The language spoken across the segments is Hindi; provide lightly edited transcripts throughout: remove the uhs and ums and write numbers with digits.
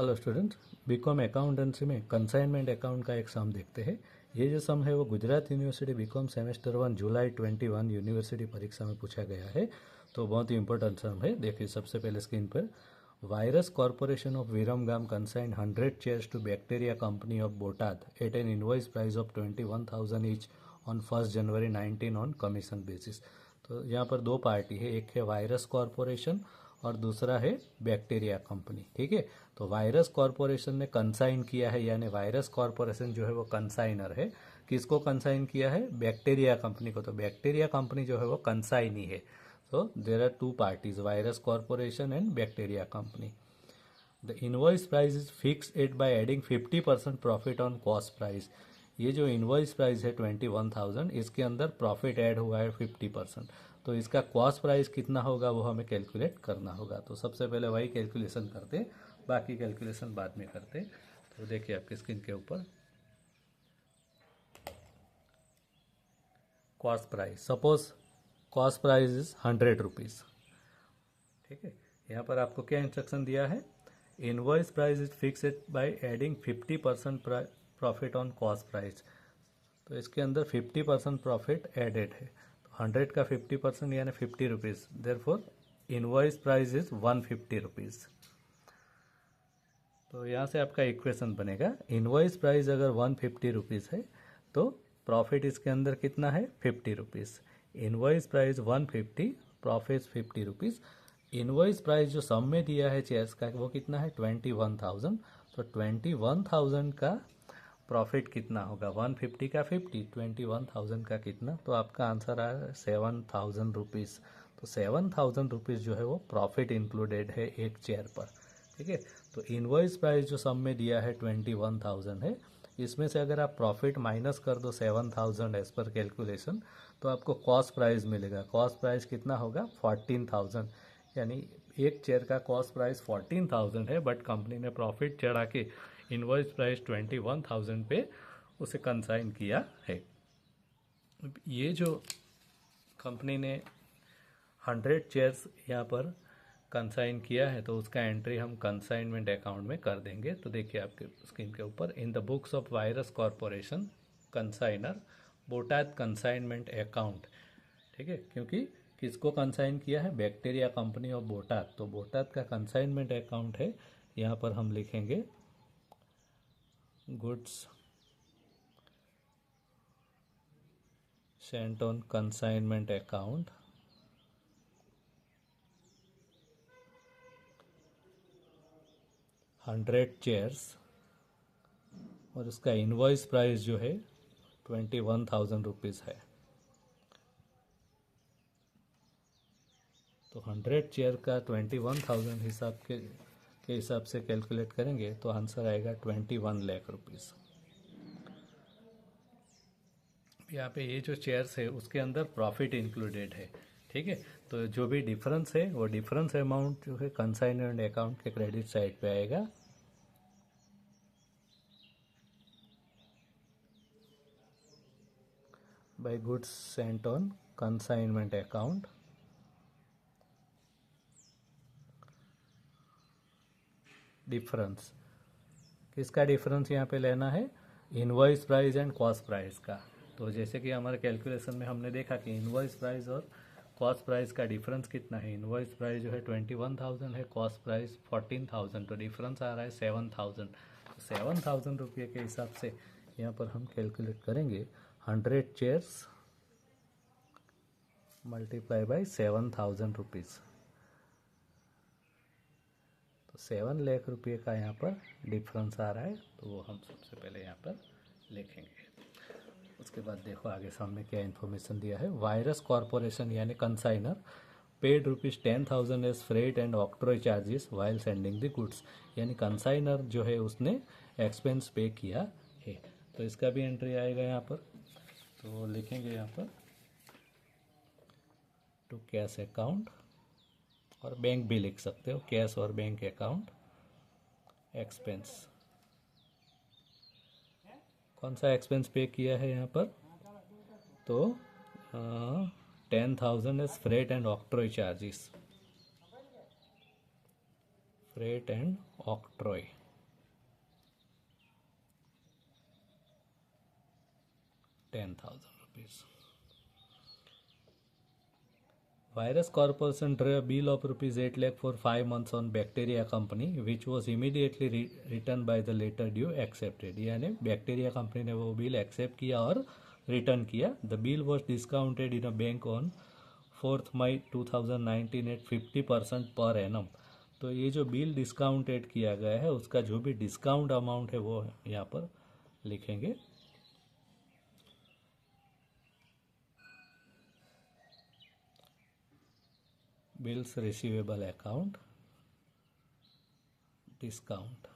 हेलो स्टूडेंट्स, बीकॉम अकाउंटेंसी में कंसाइनमेंट अकाउंट का एक सम देखते हैं। ये जो सम है वो गुजरात यूनिवर्सिटी बीकॉम सेमेस्टर 1 जुलाई 21 यूनिवर्सिटी परीक्षा में पूछा गया है। तो बहुत ही इंपॉर्टेंट सम है। देखिए सबसे पहले स्क्रीन पर virus corporation of Viramgam consign 100 chairs to bacteria company of Botad at an invoice price of 21,000 each on 1 January 19 on commission basis. तो यहाँ पर दो पार्टी है, एक है वायरस कॉर्पोरेशन और दूसरा है बैक्टीरिया कंपनी। ठीक है, तो वायरस कॉर्पोरेशन ने कंसाइन किया है, यानी वायरस कॉर्पोरेशन जो है वो कंसाइनर है। किसको कंसाइन किया है? बैक्टीरिया कंपनी को। तो बैक्टीरिया कंपनी जो है वो कंसाइनी है। so there are two parties, virus corporation and bacteria company. The invoice price is fixed it by adding 50% profit on cost price. ये जो इनवॉइस प्राइस है 21,000, इसके अंदर प्रॉफिट ऐड हुआ है 50%। तो इसका कॉस्ट प्राइस कितना होगा वो हमें कैलकुलेट करना होगा। तो सबसे पहले वही कैलकुलेशन करते, बाकी कैलकुलेशन बाद में करते। तो देखिए आपके स्क्रीन के ऊपर cost price, suppose cost price is 100 rupees. ठीक है, यहाँ पर आपको क्या इंस्ट्रक्शन दिया है? Invoice price is fixed by adding 50% profit on cost price. तो इसके अंदर 50% प्रॉफिट एडेड है। तो 100 का 50% यानी 50 rupees. Therefore invoice price is 150 rupees. तो यहाँ से आपका इक्वेशन बनेगा, इनवॉइस प्राइस अगर 150 रुपीज़ है तो प्रॉफिट इसके अंदर कितना है? 50 rupees. Invoice price 150, profit 50 rupees. Invoice price जो सम में दिया है चेयर्स का वो कितना है? 21,000। तो 21,000 का प्रॉफिट कितना होगा? 150 का 50, 21,000 का कितना? तो आपका आंसर आया 7,000 रुपीज़। तो 7,000 रुपीज़ जो है वो प्रॉफिट इंक्लूडेड है एक चेयर पर। ठीक है, तो इनवॉइस प्राइस जो सम में दिया है 21,000 है, इसमें से अगर आप प्रॉफिट माइनस कर दो 7,000 एज पर कैलकुलेशन, तो आपको कॉस्ट प्राइस मिलेगा। कॉस्ट प्राइस कितना होगा? 14,000। यानी एक चेयर का कॉस्ट प्राइस 14,000 है, बट कंपनी ने प्रॉफिट चढ़ा के इनवॉइस प्राइस 21,000 पे उसे कंसाइन किया है। ये जो कंपनी ने 100 चेयर्स यहाँ पर कंसाइन किया है, तो उसका एंट्री हम कंसाइनमेंट अकाउंट में कर देंगे। तो देखिए आपके स्क्रीन के ऊपर, in the books of virus corporation consignor Botad consignment account. ठीक है, क्योंकि किसको कंसाइन किया है? Bacteria company of Botad. तो बोटाद का कंसाइनमेंट अकाउंट है। यहाँ पर हम लिखेंगे goods sent on consignment account hundred chairs, और उसका इनवॉइस प्राइस जो है 21,000 रुपीज़ है। तो 100 चेयर का 21,000 के हिसाब से कैलकुलेट करेंगे तो आंसर आएगा 21 लाख रुपीज़। यहाँ पे ये जो चेयर्स है उसके अंदर प्रॉफिट इंक्लूडेड है। ठीक है, तो जो भी डिफरेंस है वो डिफरेंस अमाउंट जो है कंसाइनमेंट अकाउंट के क्रेडिट साइड पे आएगा। By goods sent on consignment account difference, किसका डिफरेंस यहाँ पे लेना है? Invoice price and cost price का। तो जैसे कि हमारे कैलकुलेशन में हमने देखा कि इनवॉइस प्राइस और कॉस्ट प्राइस का डिफरेंस कितना है? इनवॉइस प्राइस जो है 21,000 है, कॉस्ट प्राइस 14,000, तो डिफरेंस आ रहा है 7,000। तो 7,000 रुपये के हिसाब से यहाँ पर हम कैलकुलेट करेंगे 100 चेयर्स मल्टीप्लाई बाई 7,000 रुपीज़। तो 7 लाख रुपये का यहाँ पर डिफरेंस आ रहा है, तो वो हम सबसे पहले यहाँ पर लिखेंगे। उसके बाद देखो आगे सामने क्या इन्फॉर्मेशन दिया है। वायरस कॉर्पोरेशन यानी consignor paid ₹10,000 as freight and octroi charges while sending the goods. यानी कंसाइनर जो है उसने एक्सपेंस पे किया है। तो इसका भी एंट्री आएगा यहाँ पर। तो लिखेंगे यहाँ पर टू कैश अकाउंट, और बैंक भी लिख सकते हो, कैश और बैंक अकाउंट एक्सपेंस। कौन सा एक्सपेंस पे किया है यहाँ पर? तो 10,000 as freight and octroi charges, freight and octroi. ₹10,000. Virus Corporation drew a bill of rupees 8 lakh for 5 months on Bacteria Company, which was immediately returned by the later due accepted. यानी बैक्टीरिया कंपनी ने वो बिल एक्सेप्ट किया और रिटर्न किया. The bill was discounted in a bank on 4 May 2019 at 50% per annum. तो ये जो बिल डिस्काउंटेड किया गया है उसका जो भी डिस्काउंट अमाउंट है वो यहाँ पर लिखेंगे. Bills receivable account discount.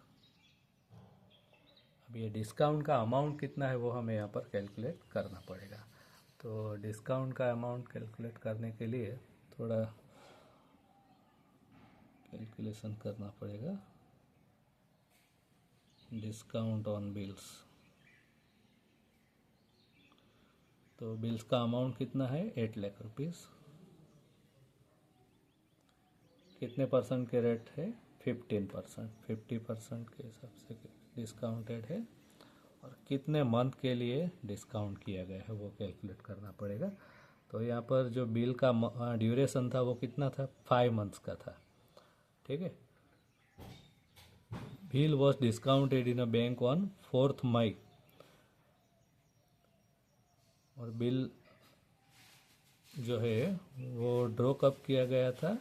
अब ये डिस्काउंट का अमाउंट कितना है वो हमें यहाँ पर कैलकुलेट करना पड़ेगा. तो डिस्काउंट का अमाउंट कैलकुलेट करने के लिए थोड़ा कैलकुलेशन करना पड़ेगा. Discount on bills. तो बिल्स का अमाउंट कितना है? 8 लाख रुपीज़. कितने परसेंट के रेट है? 15%. 50% के हिसाब से डिस्काउंटेड है और कितने मंथ के लिए डिस्काउंट किया गया है वो कैलकुलेट करना पड़ेगा. तो यहाँ पर जो बिल का ड्यूरेशन था वो कितना था? 5 मंथ्स का था. ठीक है. Bill was discounted in a bank on 4 मई. और बिल जो है वो ड्रॉ कब किया गया था?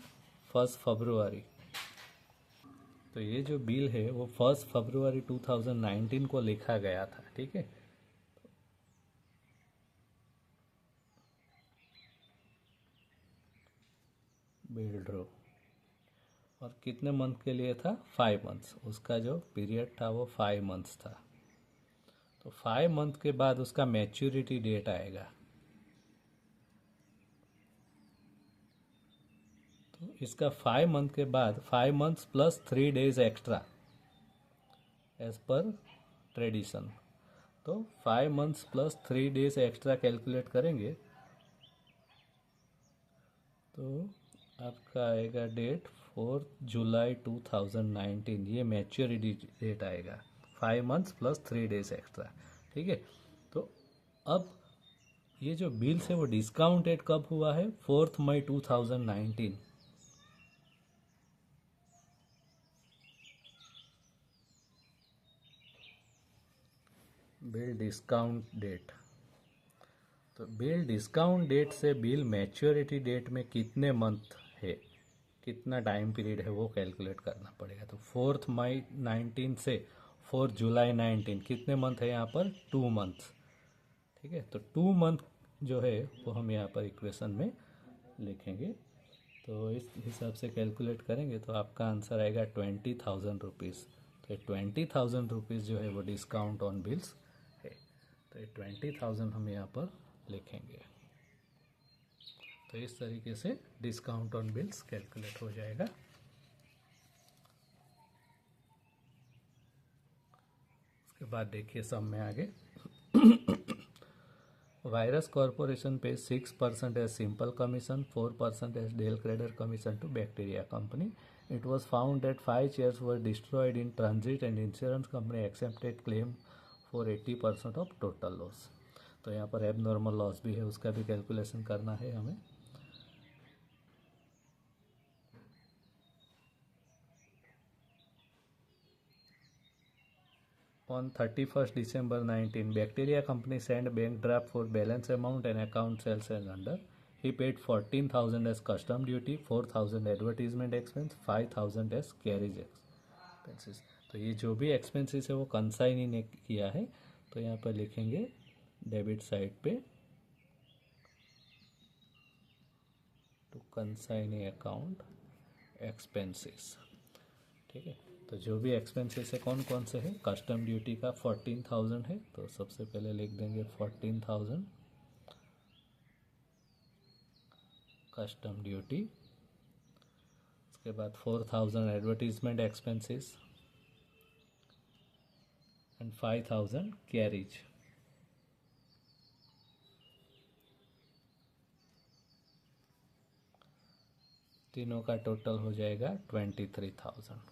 1 फरवरी. तो ये जो बिल है वो 1 फरवरी 2019 को लिखा गया था. ठीक है. बिल ड्रॉ और कितने मंथ के लिए था? 5 मंथ्स. उसका जो पीरियड था वो 5 मंथ्स था. तो 5 मंथ के बाद उसका मैच्योरिटी डेट आएगा. तो इसका 5 मंथ के बाद 5 months plus 3 days extra as per tradition. तो 5 months plus 3 days extra calculate करेंगे तो आपका आएगा डेट 4 जुलाई 2019. ये मैच्योरिटी डेट आएगा. 5 मंथ्स प्लस 3 डेज एक्स्ट्रा. ठीक है. तो अब ये जो बिल्स है वो डिस्काउंटेड कब हुआ है? 4 मई 2019. Bill discount date. तो बिल डिस्काउंट डेट से बिल मैच्योरिटी डेट में कितने मंथ है, कितना टाइम पीरियड है वो कैलकुलेट करना पड़ेगा. तो 4 मई 19 से 4 जुलाई 19 कितने मंथ है यहाँ पर? 2 मंथ्स. ठीक है. तो 2 मंथ जो है वो हम यहाँ पर इक्वेशन में लिखेंगे. तो इस हिसाब से कैलकुलेट करेंगे तो आपका आंसर आएगा 20,000 रुपीज़. तो 20,000 रुपीज़ जो है वो डिस्काउंट ऑन बिल्स है. तो ये 20,000 हम यहाँ पर लिखेंगे. तो इस तरीके से डिस्काउंट ऑन बिल्स कैलकुलेट हो जाएगा. उसके बाद देखिए सब में आगे. Virus Corporation pays 6% as simple commission, 4% as Dale Credit commission to Bacteria Company. It was found that 5 shares were destroyed in transit and insurance company accepted claim for 80% of total loss. तो यहाँ पर एबनॉर्मल लॉस भी है, उसका भी कैलकुलेशन करना है हमें. On 31st December 19, Bacteria Company sent bank draft for balance amount and account sales and under. He paid 14,000 as custom duty, 4,000 advertisement expense, 5,000 as carriage expenses. तो ये जो भी एक्सपेंसेस है वो कंसाइनी ने किया है. तो यहाँ पर लिखेंगे डेबिट साइड पे टू कंसाइनी अकाउंट एक्सपेंसेस. ठीक है. तो जो भी एक्सपेंसेस है कौन कौन से हैं? कस्टम ड्यूटी का 14,000 है. तो सबसे पहले लिख देंगे 14,000 कस्टम ड्यूटी. उसके बाद 4,000 एडवर्टीजमेंट एक्सपेंसेस एंड 5,000 कैरिज. तीनों का टोटल हो जाएगा 23,000.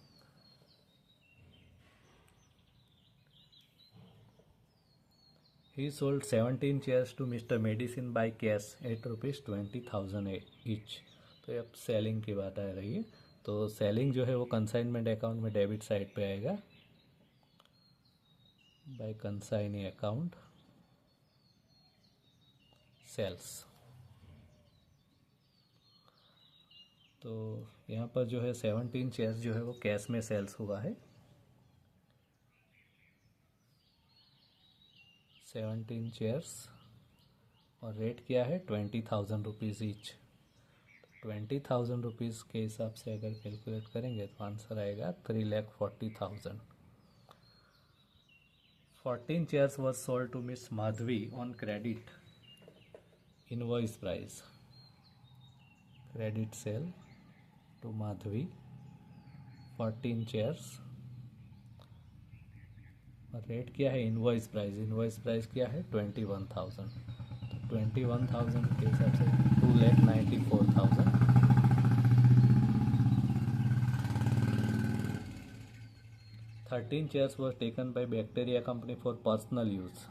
He sold 17 chairs to mister medicine by cash at rupees 20,000 each. तो अब सेलिंग की बात आ रही है, तो सेलिंग जो है वो कंसाइनमेंट अकाउंट में डेबिट साइड पे आएगा, बाय कंसाइनी अकाउंट सेल्स। तो यहाँ पर जो है 17 चेयर्स जो है वो कैश में सेल्स हुआ है, 17 चेयर्स, और रेट क्या है 20,000 रुपीज़ ईच। 20,000 रुपीज़ के हिसाब से अगर कैलकुलेट करेंगे तो आंसर आएगा 3,40,000। 14 chairs was sold to Miss Madhvi on credit. Invoice price. Credit sale to Madhvi 14 chairs। और रेट क्या है इनवॉइस प्राइस, इनवॉइस प्राइस क्या है 21,000। तो 21,000 के हिसाब से 2,94,000। 13 chairs was taken by Bacteria Company for personal use।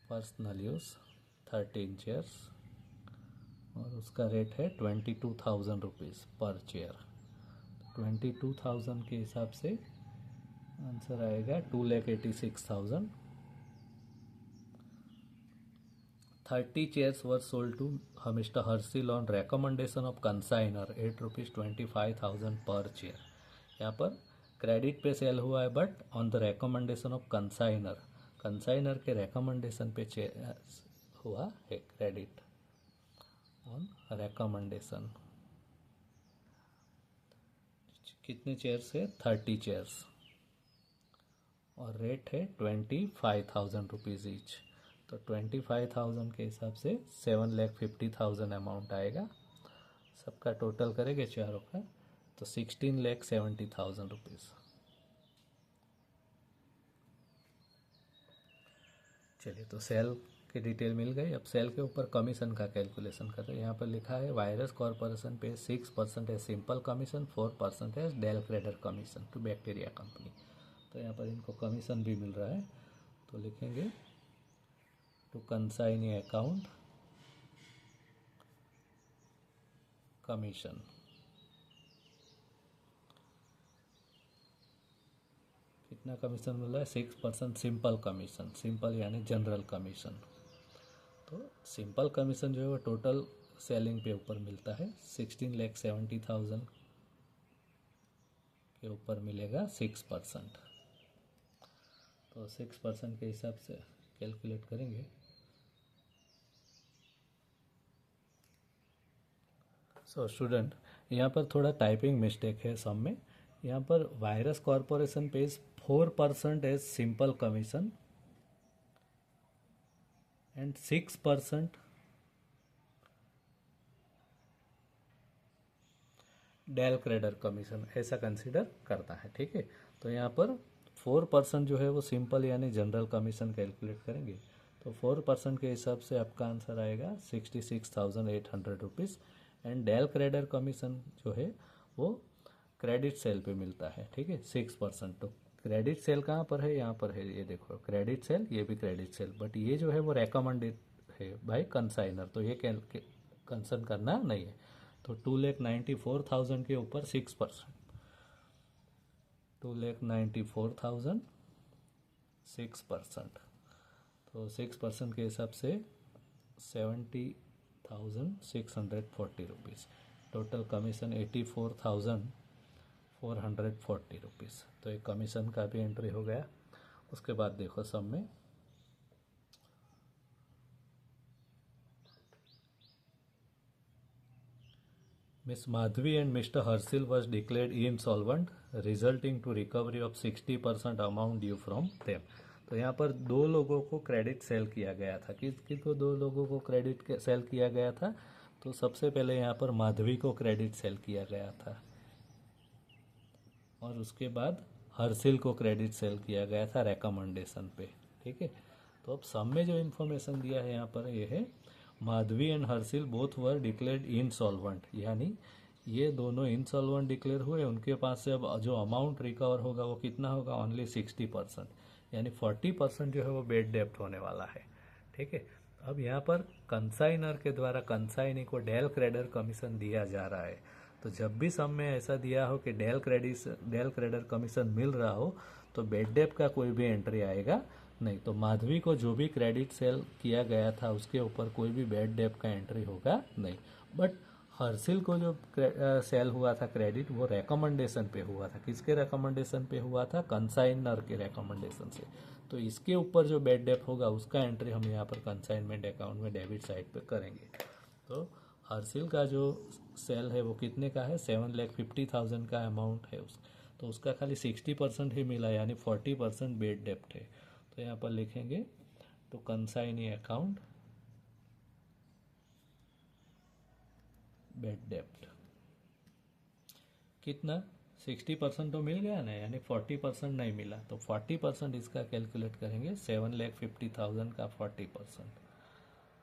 Personal use 13 chairs, और उसका रेट है 22,000 रुपीज़ पर चेयर। 22,000 के हिसाब से आंसर आएगा 2,86,000। 30 chairs were sold to Mr. Harsil on recommendation of consignor at rupees 25,000 per chair. यहाँ पर क्रेडिट पे सेल हुआ है, but on the recommendation of consignor, consignor के रिकमेंडेशन पे हुआ है क्रेडिट, ऑन रिकमेंडेशन। कितने चेयर्स है 30 चेयर्स, और रेट है 25,000 रुपीज़ ईच। तो 25,000 के हिसाब से 7,50,000 अमाउंट आएगा। सबका टोटल करेंगे चारों का तो 16,70,000 रुपीज़। चलिए, तो सेल की डिटेल मिल गई। अब सेल के ऊपर कमीशन का कैलकुलेशन कर रहे हैं। यहाँ पर लिखा है वायरस कॉरपोरेशन पे 6% है सिंपल कमीशन, 4% है del credere commission to bacteria company. तो यहाँ पर इनको कमीशन भी मिल रहा है, तो लिखेंगे टू कंसाइनी अकाउंट कमीशन। कितना कमीशन मिल रहा है 6% सिंपल कमीशन, सिंपल यानी जनरल कमीशन। तो सिंपल कमीशन जो है वो टोटल सेलिंग पे ऊपर मिलता है, 16,70,000 के ऊपर मिलेगा 6%। तो 6% के हिसाब से कैलकुलेट करेंगे। सो स्टूडेंट, यहाँ पर थोड़ा टाइपिंग मिस्टेक है सम में। यहाँ पर virus corporation pays 4% as simple commission and 6% del credere commission, ऐसा कंसिडर करता है। ठीक है, तो यहाँ पर 4% जो है वो सिंपल यानी जनरल कमीशन कैलकुलेट करेंगे। तो 4% के हिसाब से आपका आंसर आएगा 66,800 rupees. And del credere commission जो है वो क्रेडिट सेल पे मिलता है। ठीक है, 6%। तो क्रेडिट सेल कहाँ पर है, यहाँ पर है, ये देखो क्रेडिट सेल, ये भी क्रेडिट सेल, बट ये जो है वो रेकमेंडेड है बाय कंसाइनर, तो ये कंसर्न करना नहीं है। तो 2,94,000 के ऊपर 6%, 2,94,000 6%, तो 6% के हिसाब से 70,640 रुपीज़। Total commission 84,440 rupees. तो एक कमीशन का भी एंट्री हो गया। उसके बाद देखो सब में Miss Madhvi and Mr. Harsil was declared insolvent, resulting to recovery of 60% amount due from them। तो यहाँ पर दो लोगों को क्रेडिट सेल किया गया था। किसको दो लोगों को क्रेडिट सेल किया गया था? तो सबसे पहले यहाँ पर माधवी को क्रेडिट सेल किया गया था, और उसके बाद हर्षिल को क्रेडिट सेल किया गया था रिकमेंडेशन पे। ठीक है, तो अब सब में जो इन्फॉर्मेशन दिया है यहाँ पर ये है Madhavi and Harshil both were declared insolvent, यानी ये दोनों इंसॉल्वेंट डिक्लेयर हुए, उनके पास से अब जो अमाउंट रिकवर होगा वो कितना होगा, ओनली 60%, यानी 40% जो है वो बेड डेप्ट होने वाला है। ठीक है, अब यहाँ पर कंसाइनर के द्वारा कंसाइनी को डेल क्रेडर कमीशन दिया जा रहा है। तो जब भी सम में ऐसा दिया हो कि डेल क्रेडर कमीशन मिल रहा हो तो बेड डेप्ट का कोई भी एंट्री आएगा नहीं। तो माधवी को जो भी क्रेडिट सेल किया गया था उसके ऊपर कोई भी बेड डेप्ट का एंट्री होगा नहीं। बट हर्षिल को जो सेल हुआ था क्रेडिट, वो रेकमेंडेशन पे हुआ था। किसके रेकमेंडेशन पे हुआ था, कंसाइनर के रेकमेंडेशन से। तो इसके ऊपर जो बेड डेप्ट होगा उसका एंट्री हम यहाँ पर कंसाइनमेंट अकाउंट में डेबिट साइड पे करेंगे। तो हर्षिल का जो सेल है वो कितने का है, 7,50,000 का अमाउंट है तो उसका खाली 60% ही मिला, यानी 40% बेड डेप्ट है। तो यहाँ पर लिखेंगे तो कंसाइनी अकाउंट बेड डेप्ट कितना, 60% तो मिल गया ना, यानी 40% नहीं मिला। तो 40% इसका कैलकुलेट करेंगे, 7,50,000 का 40%।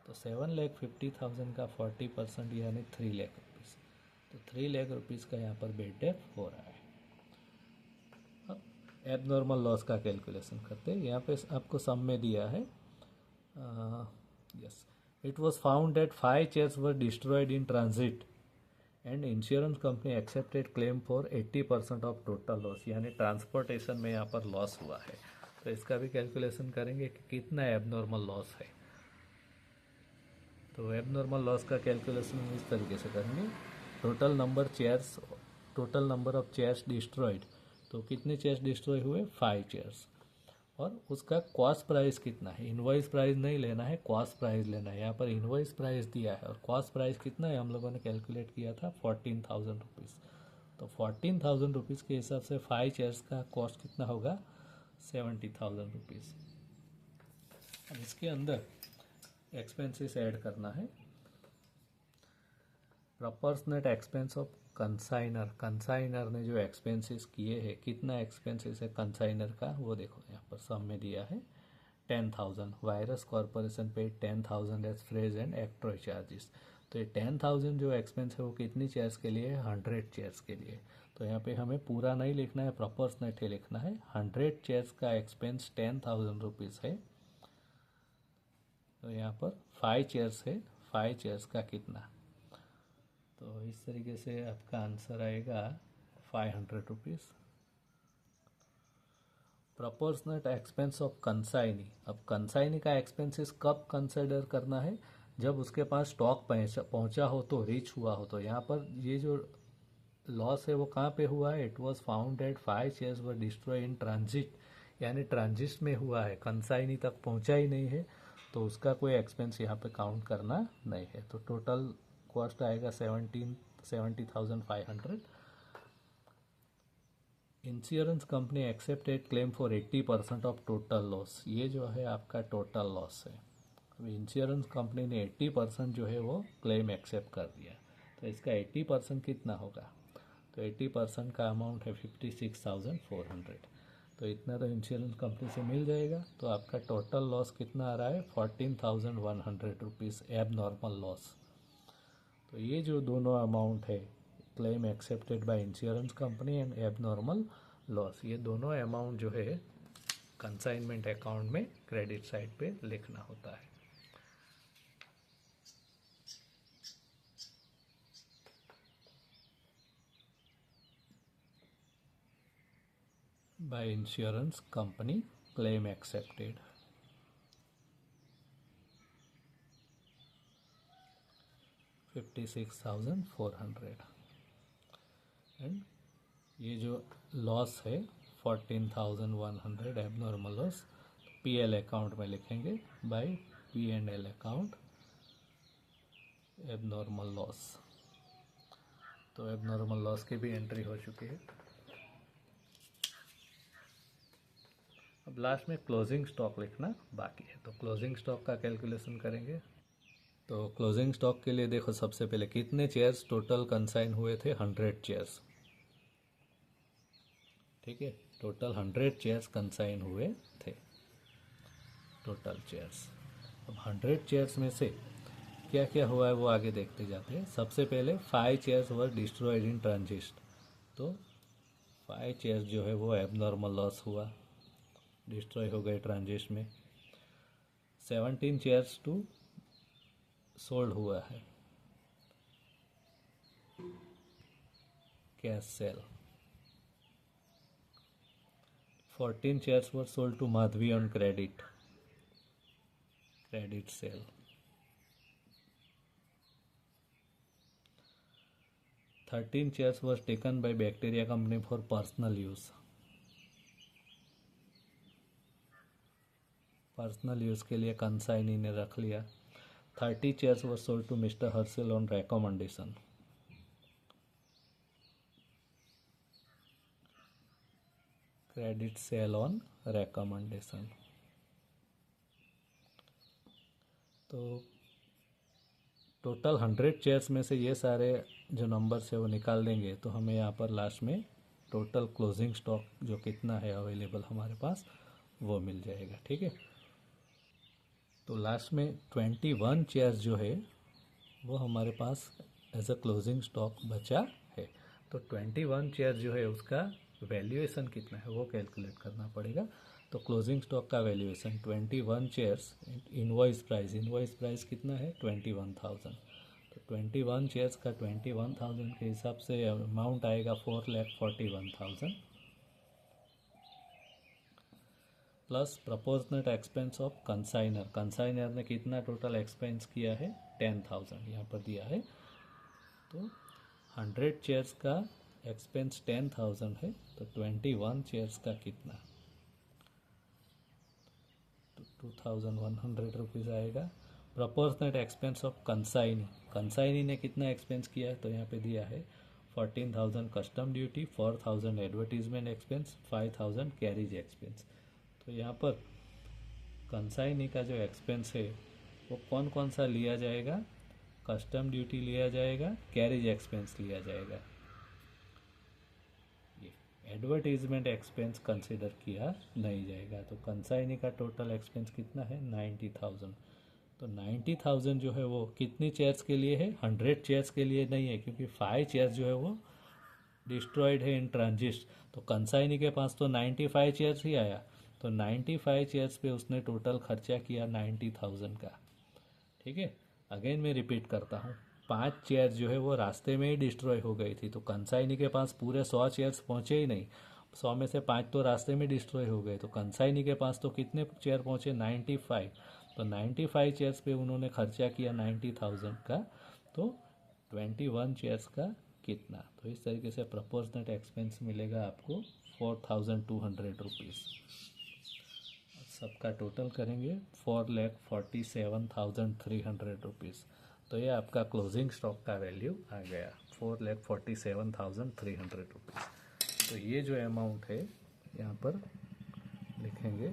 तो 7,50,000 का 40% यानी 3,00,000 रुपीज़। तो 3,00,000 रुपीज़ का यहाँ पर बेड डेप्ट हो रहा है। अब एबनॉर्मल लॉस का कैलकुलेशन करते हैं। यहाँ पे आपको सम में दिया है, yes, it was found that 5 chairs were destroyed in transit and insurance company accepted claim for 80% of total loss, यानी ट्रांसपोर्टेशन में यहाँ पर लॉस हुआ है। तो इसका भी कैलकुलेशन करेंगे कि कितना एबनॉर्मल लॉस है। तो एबनॉर्मल लॉस का कैलकुलेशन इस तरीके से करेंगे, total number of chairs destroyed. तो कितने चेयर्स डिस्ट्रॉय हुए, 5 चेयर्स। और उसका कॉस्ट प्राइस कितना है, इनवॉइस प्राइस नहीं लेना है, कॉस्ट प्राइस लेना है। यहाँ पर इनवॉइस प्राइस दिया है और कॉस्ट प्राइस कितना है हम लोगों ने कैलकुलेट किया था 14,000 रुपीज़। तो 14,000 रुपीज़ के हिसाब से 5 चेयर्स का कॉस्ट कितना होगा, 70,000 रुपीज़। अब इसके अंदर एक्सपेंसेस ऐड करना है। प्रॉपर्शनेट एक्सपेंस ऑफ कंसाइनर ने जो एक्सपेंसेस किए हैं, कितना एक्सपेंसेस है कंसाइनर का वो देखो यहाँ पर सम में दिया है 10,000। वायरस कॉरपोरेशन पे 10,000 एज फ्रेज एंड एक्ट्रॉय चार्जेस। तो ये 10,000 जो एक्सपेंस है वो कितनी चेयर्स के लिए है, 100 चेयर्स के लिए। तो यहाँ पे हमें पूरा नहीं लिखना है, प्रॉपर्शनेट ही लिखना है। 100 चेयर्स का एक्सपेंस 10,000 रुपीज़ है। तो यहाँ पर 5 चेयर्स है, 5 चेयर्स का कितना, तो इस तरीके से आपका आंसर आएगा 500 rupees. Proportionate expense of consignee. अब कंसाइनी का एक्सपेंसेस कब कंसिडर करना है, जब उसके पास स्टॉक पहुंचा हो तो, रीच हुआ हो तो। यहाँ पर ये जो लॉस है वो कहाँ पे हुआ है, it was found that 5 shares were destroy in transit, यानी ट्रांजिट में हुआ है, कंसाइनी तक पहुंचा ही नहीं है, तो उसका कोई एक्सपेंस यहाँ पे काउंट करना नहीं है। तो टोटल कॉस्ट आएगा 70,500। Insurance company accepted claim for 80% of total loss. ये जो है आपका टोटल लॉस है। अब इंश्योरेंस कंपनी ने 80% जो है वो क्लेम एक्सेप्ट कर दिया। तो इसका 80% कितना होगा, तो 80% का अमाउंट है 56,400। तो इतना तो इंश्योरेंस कंपनी से मिल जाएगा। तो आपका टोटल लॉस कितना आ रहा है, 14,100 रुपीज़ एब नॉर्मल लॉस। तो ये जो दोनों अमाउंट है, claim accepted by insurance company and abnormal loss, ये दोनों अमाउंट जो है कंसाइनमेंट अकाउंट में क्रेडिट साइड पे लिखना होता है। By insurance company, claim accepted. $56,400 and ये जो लॉस है 14,100 एबनॉर्मल लॉस, पीएल अकाउंट में लिखेंगे by P&L account abnormal loss. तो एबनॉर्मल लॉस की भी एंट्री हो चुकी है। अब लास्ट में क्लोजिंग स्टॉक लिखना बाकी है। तो क्लोजिंग स्टॉक का कैलकुलेशन करेंगे। तो क्लोजिंग स्टॉक के लिए देखो, सबसे पहले कितने चेयर्स टोटल कंसाइन हुए थे, 100 चेयर्स। ठीक है, टोटल 100 चेयर्स कंसाइन हुए थे, टोटल चेयर्स। अब 100 चेयर्स में से क्या क्या हुआ है वो आगे देखते जाते हैं। सबसे पहले 5 चेयर्स वर डिस्ट्रॉयड इन ट्रांजिस्ट, तो 5 चेयर्स जो है वो एबनॉर्मल लॉस हुआ, डिस्ट्रॉय हो गए ट्रांजिस्ट में। 17 चेयर्स टू सोल्ड हुआ है cash cell. 14 chairs were sold to Madhvi on credit sale. 13 chairs was taken by Bacteria Company for personal use. Personal use के लिए कंसाइनी ने रख लिया। 30 chairs were sold to Mr. Herschel on recommendation. Credit sale on recommendation. तो टोटल 100 चेयर्स में से ये सारे जो नंबर्स है वो निकाल देंगे तो हमें यहाँ पर लास्ट में टोटल क्लोजिंग स्टॉक जो कितना है अवेलेबल हमारे पास वो मिल जाएगा। ठीक है, तो लास्ट में 21 चेयर्स जो है वो हमारे पास एज अ क्लोजिंग स्टॉक बचा है। तो 21 चेयर जो है उसका वैल्यूएशन कितना है वो कैलकुलेट करना पड़ेगा। तो क्लोजिंग स्टॉक का वैल्यूएशन 21 चेयर्स इनवॉइस प्राइस कितना है 21,000। तो 21 चेयर्स का 21,000 के हिसाब से अमाउंट आएगा 4,41,000 प्लस प्रपोजनेट एक्सपेंस ऑफ कंसाइनर ने कितना टोटल एक्सपेंस किया है 10,000 यहाँ पर दिया है। तो 100 चेयर्स का एक्सपेंस 10,000 है, तो 21 चेयर्स का कितना, तो 2,100 रुपीज़ आएगा। प्रपोर्शनेट एक्सपेंस ऑफ कंसाइनी ने कितना एक्सपेंस किया है तो यहाँ पे दिया है 14,000 custom duty, 4,000 advertisement expense, 5,000 carriage expense. तो यहाँ पर कंसाइनी का जो एक्सपेंस है वो कौन कौन सा लिया जाएगा, कस्टम ड्यूटी लिया जाएगा, कैरिज एक्सपेंस लिया जाएगा, एडवर्टीजमेंट एक्सपेंस कंसिडर किया नहीं जाएगा। तो कंसाइनी का टोटल एक्सपेंस कितना है 90,000। तो 90,000 जो है वो कितनी चेयर्स के लिए है, 100 चेयर्स के लिए नहीं है क्योंकि 5 चेयर्स जो है वो डिस्ट्रॉयड है इन ट्रांजिस्ट। तो कंसाइनी के पास तो 95 चेयर्स ही आया, तो 95 चेयर्स पे उसने टोटल खर्चा किया 90,000 का। ठीक है, अगेन मैं रिपीट करता हूँ, 5 चेयर जो है वो रास्ते में ही डिस्ट्रॉय हो गई थी। तो कंसाइनी के पास पूरे 100 चेयर्स पहुँचे ही नहीं, 100 में से 5 तो रास्ते में डिस्ट्रॉय हो गए। तो कंसाइनी के पास तो कितने चेयर पहुँचे 95। तो 95 चेयर्स पे उन्होंने खर्चा किया 90,000 का। तो 21 चेयर्स का कितना, तो इस तरीके से प्रपोजनेट एक्सपेंस मिलेगा आपको 4,200 रुपीज़। सबका टोटल करेंगे 4,47,300 रुपीज़। तो ये आपका क्लोजिंग स्टॉक का वैल्यू आ गया 4,47,300 रुपीज़। तो ये जो अमाउंट है यहाँ पर लिखेंगे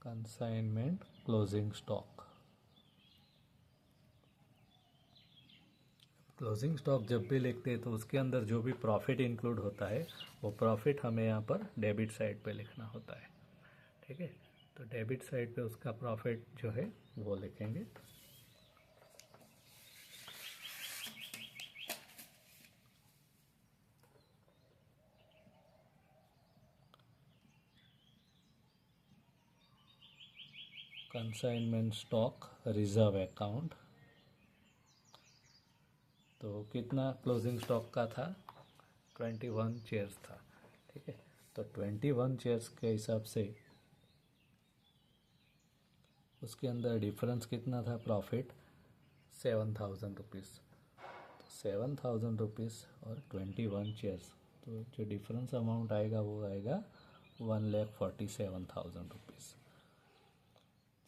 consignment closing stock. Closing stock जब भी लिखते हैं तो उसके अंदर जो भी प्रॉफिट इंक्लूड होता है वो प्रॉफिट हमें यहाँ पर डेबिट साइड पे लिखना होता है। ठीक है, तो डेबिट साइड पे उसका प्रॉफिट जो है वो लिखेंगे। Consignment stock reserve account. तो कितना क्लोजिंग स्टॉक का था 21 चेयर्स था। ठीक है, तो 21 चेयर्स के हिसाब से उसके अंदर डिफरेंस कितना था प्रॉफिट 7,000 रुपीज़। तो 7,000 रुपीज़ और 21 चेयर्स, तो जो डिफरेंस अमाउंट आएगा वो आएगा 1,47,000 रुपीज़।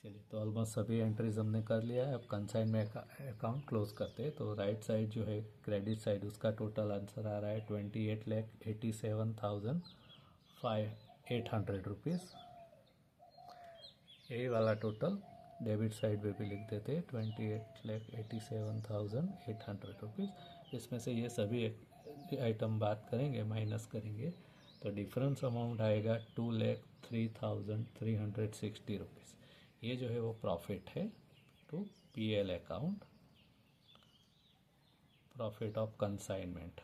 चलिए, तो ऑलमोस्ट सभी एंट्रीज हमने कर लिया है। अब कंसाइनमेंट अकाउंट क्लोज करते हैं। तो राइट साइड जो है क्रेडिट साइड, उसका टोटल आंसर आ रहा है 28,87,800 रुपीज़। यही वाला टोटल डेबिट साइड पे भी लिख देते हैं 28,87,800 रुपीज़। इसमें से ये सभी आइटम बात करेंगे, माइनस करेंगे, तो डिफरेंस अमाउंट आएगा 2,03,360 रुपीज़। ये जो है वो प्रॉफिट है to PL account, profit of consignment.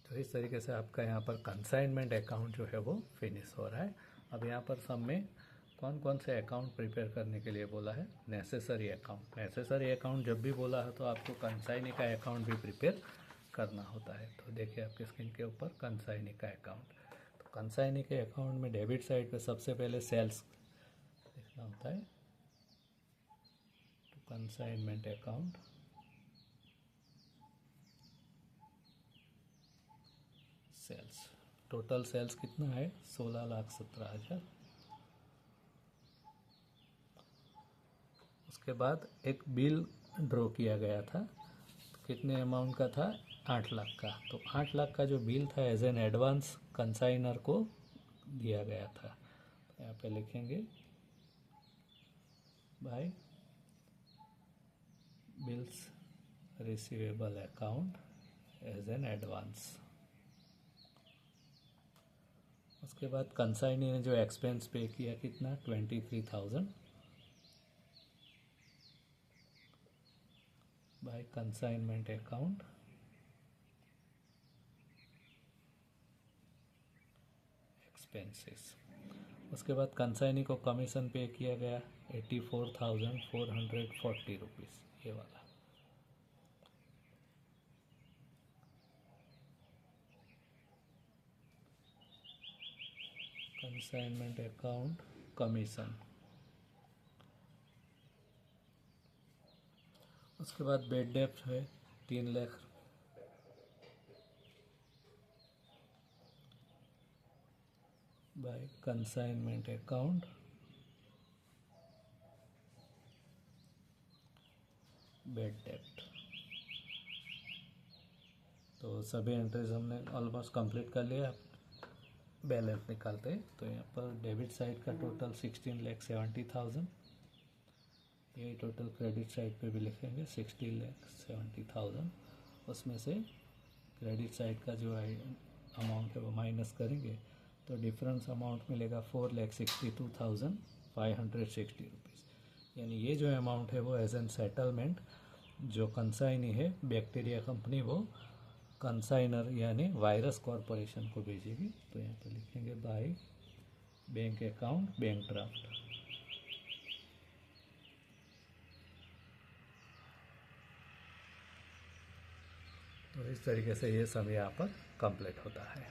तो इस तरीके से आपका यहाँ पर कंसाइनमेंट अकाउंट जो है वो फिनिश हो रहा है। अब यहाँ पर सब में कौन कौन से अकाउंट प्रिपेयर करने के लिए बोला है? Necessary account. नेसेसरी अकाउंट जब भी बोला है तो आपको कंसाइनी का अकाउंट भी प्रिपेयर करना होता है। तो देखिए आपके स्क्रीन के ऊपर कंसाइनी का अकाउंट। तो कंसाइनी के अकाउंट में डेबिट साइड पे सबसे पहले सेल्स देखना होता है। तो consignment account, sales, total sales कितना है? 16,17,000। उसके बाद एक बिल ड्रॉ किया गया था, तो कितने अमाउंट का था? 8 लाख का। तो 8 लाख का जो बिल था एज एन एडवांस कंसाइनर को दिया गया था। तो यहाँ पे लिखेंगे by bills receivable account as an advance. उसके बाद कंसाइनी ने जो एक्सपेंस पे किया कितना? 23,000 बाय कंसाइनमेंट अकाउंट एक्सपेंसेस। उसके बाद कंसाइनी को कमीशन पे किया गया 84,440 रुपीज़, ये वाला। Consignment account commission. उसके बाद बेड डेप्ट है 3 lakh, by consignment account bad डेप्ट। तो सभी एंट्रीज हमने ऑलमोस्ट कंप्लीट कर लिया। बैलेंस निकालते हैं तो यहाँ पर डेबिट साइड का टोटल 16,70,000, यही टोटल क्रेडिट साइड पे भी लिखेंगे 60,70,000। उसमें से क्रेडिट साइड का जो अमाउंट है वो माइनस करेंगे तो डिफरेंस अमाउंट मिलेगा 4,62,560 रुपीज़। यानी ये जो अमाउंट है वो एज एन सेटलमेंट जो कंसाइनी है बैक्टीरिया कंपनी वो कंसाइनर यानी वायरस कॉरपोरेशन को भेजेगी। तो यहाँ पे लिखेंगे by bank account bank draft. तो इस तरीके से ये सब यहाँ पर कंप्लीट होता है।